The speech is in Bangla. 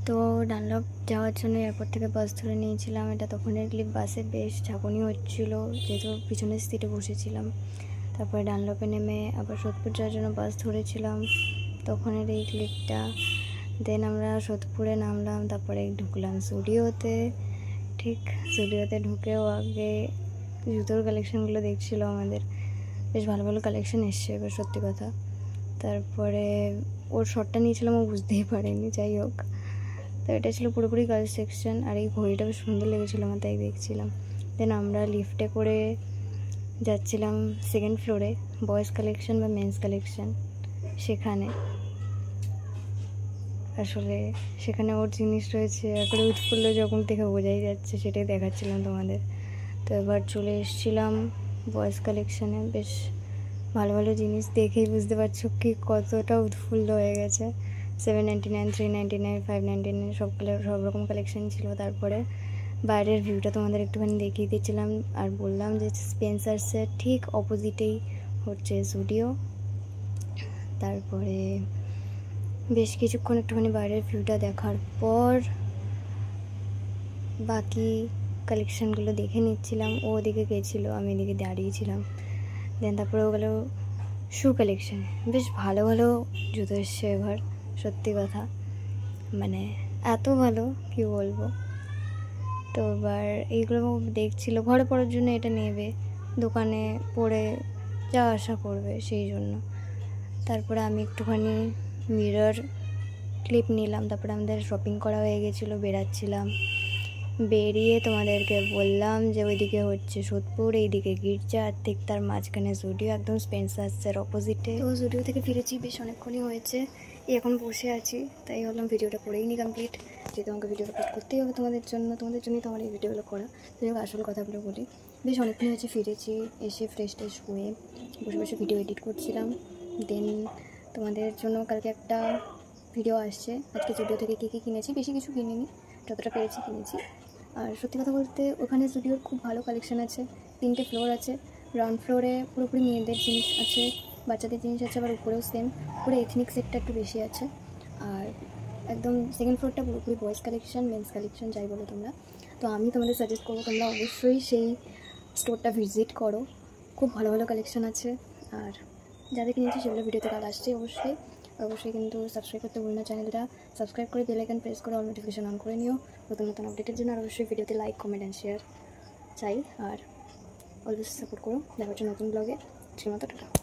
তো ডানলপ যাওয়ার জন্য এয়ারপোর্ট থেকে বাস ধরে নিয়েছিলাম। এটা তখনের ক্লিপ, বাসে বেশ ঝাঁকুনি হচ্ছিল যেহেতু পিছনের সিটে বসেছিলাম। তারপরে ডানলপে নেমে আবার সোদপুর যাওয়ার জন্য বাস ধরেছিলাম, তখনের এই ক্লিপটা। দেন আমরা সোদপুরে নামলাম, তারপরে ঢুকলাম জুডিওতে। ঠিক জুডিওতে ঢুকেও আগে জুতোর কালেকশানগুলো দেখছিল আমাদের, বেশ ভালো ভালো কালেকশান এসছে এবার, সত্যি কথা। তারপরে ওর শর্টটা নিয়েছিলাম, ও বুঝতেই পারেনি, যাই হোক। তো এটা ছিল পুরোপুরি গার্লস সেকশন, আর এই ঘড়িটা বেশ সুন্দর লেগেছিলো আমার, তাই দেখছিলাম। দেন আমরা লিফটে করে যাচ্ছিলাম সেকেন্ড ফ্লোরে, বয়েজ কালেকশন বা মেন্স কালেকশন। সেখানে আসলে সেখানে ওর জিনিস রয়েছে, একবারে উৎফুল্ল যখন দেখে বোঝাই যাচ্ছে, সেটাই দেখাচ্ছিলাম তোমাদের। তো এবার চলে এসেছিলাম বয়েজ কালেকশানে। বেশ ভালো ভালো জিনিস দেখেই বুঝতে পারছো কি কতটা উৎফুল্ল হয়ে গেছে। 799, 399, 599 সব রকম কালেকশান ছিল। তারপরে বাইরের ভিউটা তোমাদের একটুখানি দেখিয়ে দিচ্ছিলাম, আর বললাম যে স্পেন্সার্সের ঠিক অপোজিটেই হচ্ছে জুডিও। তারপরে বেশ কিছুক্ষণ একটুখানি বাইরের ভিউটা দেখার পর বাকি কালেকশানগুলো দেখে নিচ্ছিলাম। ও ওদিকে গেছিলো, আমি এদিকে দাঁড়িয়েছিলাম। দেন তারপরে ও গেলো শু কালেকশানে। বেশ ভালো ভালো জুতো এসছে এবার, সত্যি কথা, মানে এত ভালো কি বলবো। তো এবার এইগুলো দেখছিলো, ঘরে পরার জন্য এটা নেবে, দোকানে পরে যাওয়া আসা করবে সেই জন্য। তারপরে আমি একটুখানি মিরর ক্লিপ নিলাম। তারপরে আমাদের শপিং করা হয়ে গেছিলো, বেরাচ্ছিলাম। বেরিয়ে তোমাদেরকে বললাম যে ওইদিকে হচ্ছে সোদপুর, এইদিকে গির্জা, আর ঠিক তার মাঝখানে জুডিও, একদম স্পেন্সার্সের অপোজিটে। তো জুডিও থেকে ফিরেছি, বেশ অনেকক্ষণই হয়েছে, এখন বসে আছি, তাই ভাবলাম ভিডিওটা করেই নি কমপ্লিট, যেহেতু আমাকে ভিডিও আপলোড করতেই হবে তোমাদের জন্যই তো আমার এই ভিডিওগুলো করা। তো আসল কথাগুলো বলি, বেশ অনেকক্ষণ হয়েছে ফিরেছি, এসে ফ্রেশ হয়ে বসে বসে ভিডিও এডিট করছিলাম। দেন তোমাদের জন্য কালকে একটা ভিডিও আসছে, আজকে জুডিও থেকে কী কী কিনেছি, বেশি কিছু কিনিনি, যতটা পেরেছি কিনেছি। আর সত্যি কথা বলতে ওখানে জুডিওর খুব ভালো কালেকশান আছে। 3টে ফ্লোর আছে। গ্রাউন্ড ফ্লোরে পুরোপুরি মেয়েদের জিনিস আছে, বাচ্চাদের জিনিস আছে, আবার উপরেও সেম, পুরো এথনিক সেটটা একটু বেশি আছে। আর একদম সেকেন্ড ফ্লোরটা পুরোপুরি বয়েজ কালেকশান, মেন্স কালেকশান, যাই বলো তোমরা। তো আমি তোমাদের সাজেস্ট করবো তোমরা অবশ্যই সেই স্টোরটা ভিজিট করো, খুব ভালো ভালো কালেকশান আছে। আর যাদের কিনেছি সেগুলো ভিডিওতে কাল আসছে অবশ্যই কিন্তু সাবস্ক্রাইব করতে ভুলো না চ্যানেলটা, সাবস্ক্রাইব করে বেল আইকন প্রেস করে অল নোটিফিকেশন অন করে নিও নতুন নতুন আপডেটের জন্য। আর অবশ্যই ভিডিওতে লাইক, কমেন্ট অ্যান্ড শেয়ার চাই, আর অলওয়েজ সাপোর্ট করো। দেখা হচ্ছে নতুন ব্লগে, সেই মতো টাটা।